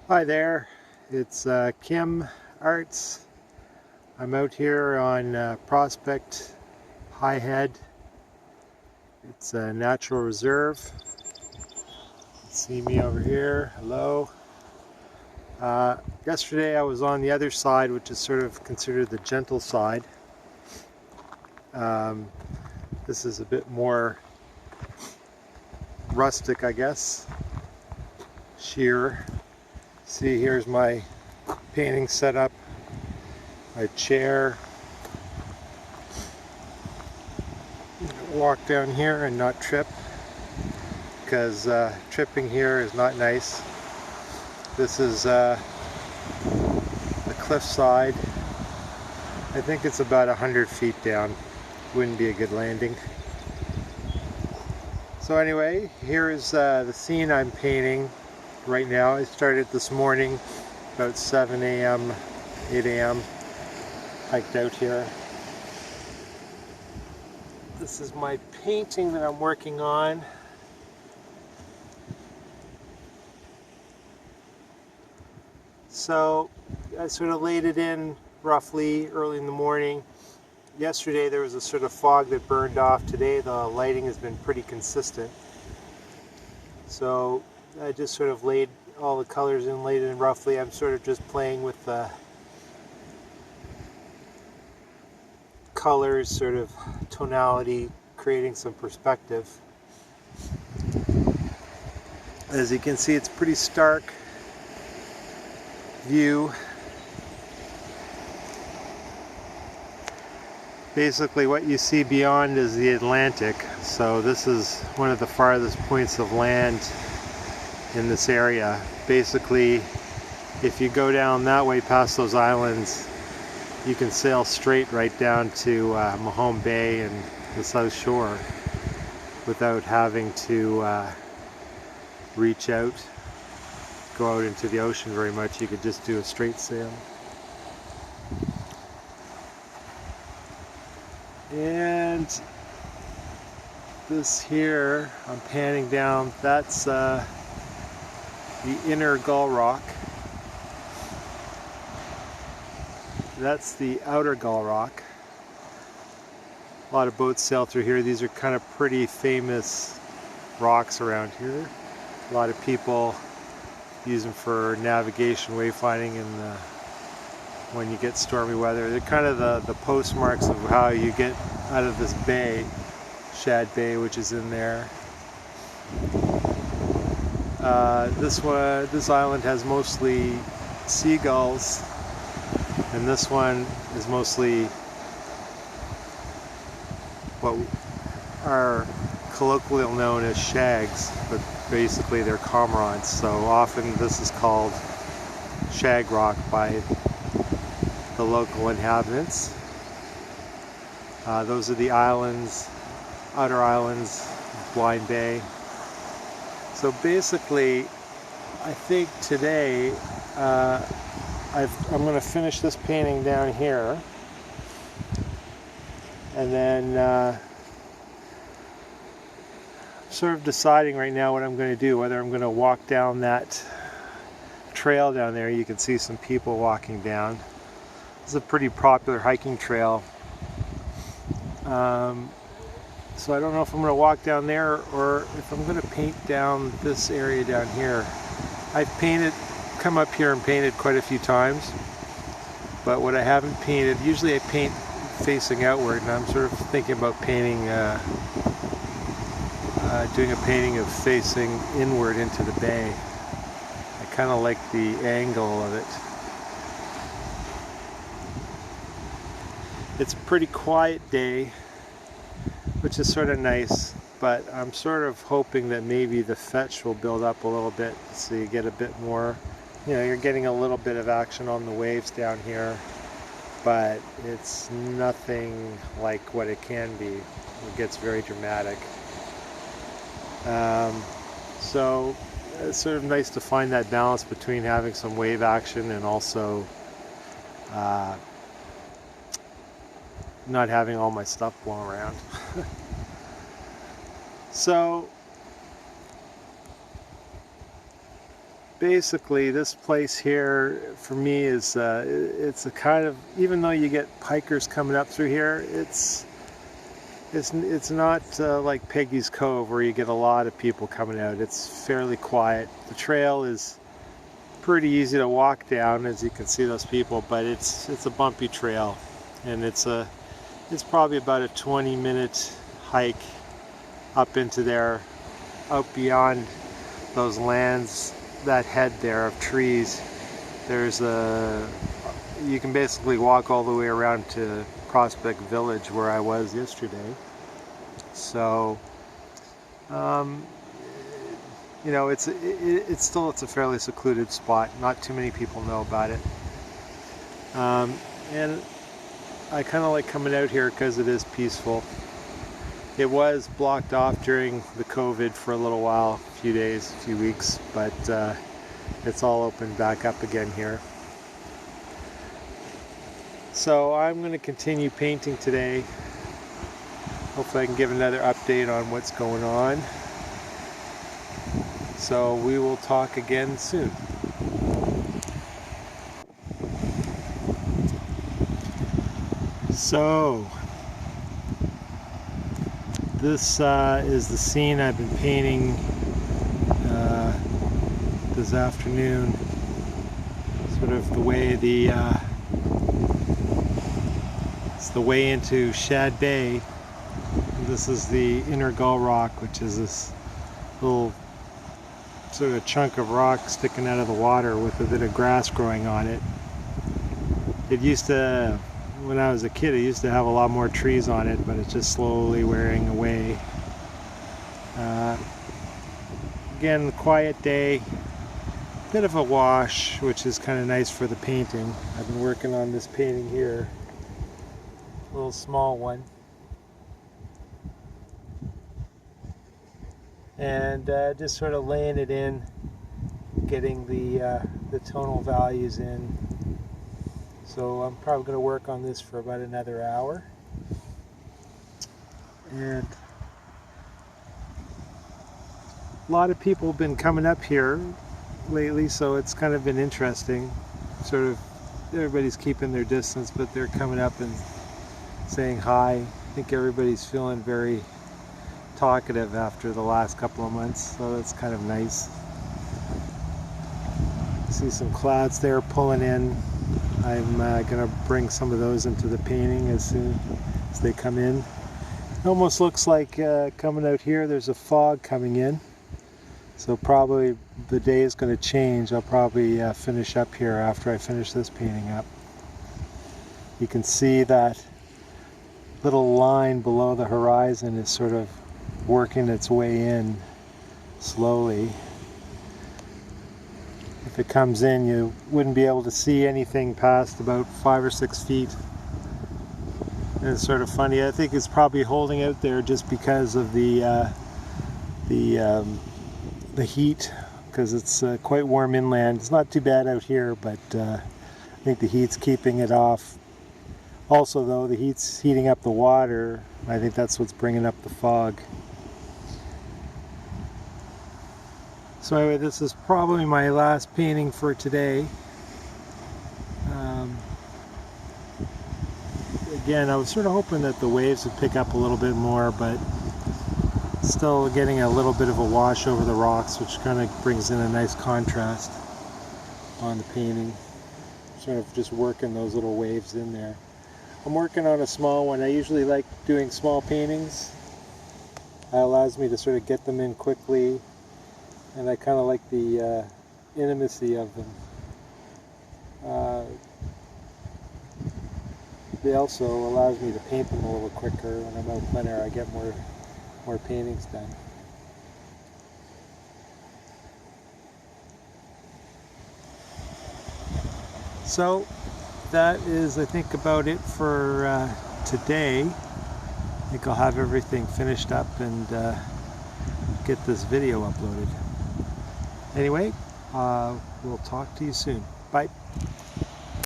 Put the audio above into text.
Hi there, it's Kim Aerts. I'm out here on Prospect High Head. It's a natural reserve. See me over here, hello. Yesterday I was on the other side, which is sort of considered the gentle side. This is a bit more rustic, I guess, sheer. See, here's my painting setup, my chair. Walk down here and not trip, because tripping here is not nice. This is the cliff side. I think it's about 100 feet down. Wouldn't be a good landing. So anyway, here is the scene I'm painting right now. I started this morning about 7 a.m., 8 a.m. Hiked out here. This is my painting that I'm working on. So I sort of laid it in roughly early in the morning. Yesterday there was a sort of fog that burned off. Today the lighting has been pretty consistent. So I just sort of laid all the colors in, laid it in roughly. I'm sort of just playing with the colors, sort of tonality, creating some perspective. As you can see, it's pretty stark view. Basically what you see beyond is the Atlantic, so this is one of the farthest points of land in this area. Basically, if you go down that way past those islands, you can sail straight right down to Mahone Bay and the South Shore without having to reach out, go out into the ocean very much. You could just do a straight sail. And this here, I'm panning down, that's the inner gull rock. That's the outer gull rock. A lot of boats sail through here. These are kind of pretty famous rocks around here. A lot of people use them for navigation, wayfinding, and when you get stormy weather. They're kind of the postmarks of how you get out of this bay, Shad Bay, which is in there. This island has mostly seagulls, and this one is mostly what are colloquially known as shags, but basically they're cormorants. So often this is called shag rock by the local inhabitants. Those are the islands, outer islands of Plein Bay. So basically, I think today I'm going to finish this painting down here, and then sort of deciding right now what I'm going to do, whether I'm going to walk down that trail down there. You can see some people walking down. This is a pretty popular hiking trail. So I don't know if I'm going to walk down there or if I'm going to paint down this area down here. I've come up here and painted quite a few times, but what I haven't painted, usually I paint facing outward, and I'm sort of thinking about painting, doing a painting of facing inward into the bay. I kind of like the angle of it. It's a pretty quiet day, which is sort of nice, but I'm sort of hoping that maybe the fetch will build up a little bit, so you get a bit more, you're getting a little bit of action on the waves down here, but it's nothing like what it can be. It gets very dramatic. So it's sort of nice to find that balance between having some wave action and also not having all my stuff blown around. So basically this place here for me is it's a kind of, even though you get hikers coming up through here, it's not like Peggy's Cove where you get a lot of people coming out. It's fairly quiet. The trail is pretty easy to walk down, as you can see those people, but it's a bumpy trail, and it's probably about a 20-minute hike up into there, out beyond those lands, that head there of trees. You can basically walk all the way around to Prospect Village where I was yesterday. So you know, it's a fairly secluded spot. Not too many people know about it, and I kind of like coming out here because it is peaceful. It was blocked off during the COVID for a little while, a few days, a few weeks, but it's all opened back up again here. So I'm going to continue painting today. Hopefully I can give another update on what's going on. So we will talk again soon. So this is the scene I've been painting this afternoon. Sort of the way it's the way into Shad Bay. This is the Inner Gull Rock, which is this little sort of chunk of rock sticking out of the water with a bit of grass growing on it. It used to, when I was a kid, it used to have a lot more trees on it, but it's just slowly wearing away. Again, quiet day, bit of a wash, which is kind of nice for the painting. I've been working on this painting here, a little small one, and just sort of laying it in, getting the tonal values in. So I'm probably going to work on this for about another hour. And a lot of people have been coming up here lately, so it's kind of been interesting. Sort of everybody's keeping their distance, but they're coming up and saying hi. I think everybody's feeling very talkative after the last couple of months, so that's kind of nice. See some clouds there pulling in. I'm going to bring some of those into the painting as soon as they come in. It almost looks like coming out here there's a fog coming in, so probably the day is going to change. I'll probably finish up here after I finish this painting up. You can see that little line below the horizon is sort of working its way in slowly. If it comes in, you wouldn't be able to see anything past about 5 or 6 feet. And it's sort of funny. I think it's probably holding out there just because of the heat, because it's quite warm inland. It's not too bad out here, but I think the heat's keeping it off. Also, though, the heat's heating up the water. I think that's what's bringing up the fog. So anyway, this is probably my last painting for today. Again, I was sort of hoping that the waves would pick up a little bit more, but still getting a little bit of a wash over the rocks, which kind of brings in a nice contrast on the painting. Sort of just working those little waves in there. I'm working on a small one. I usually like doing small paintings. It allows me to sort of get them in quickly, and I kind of like the intimacy of them. It also allows me to paint them a little quicker. When I'm out plein air, I get more paintings done. So that is, I think, about it for today. I think I'll have everything finished up and get this video uploaded. Anyway, we'll talk to you soon. Bye.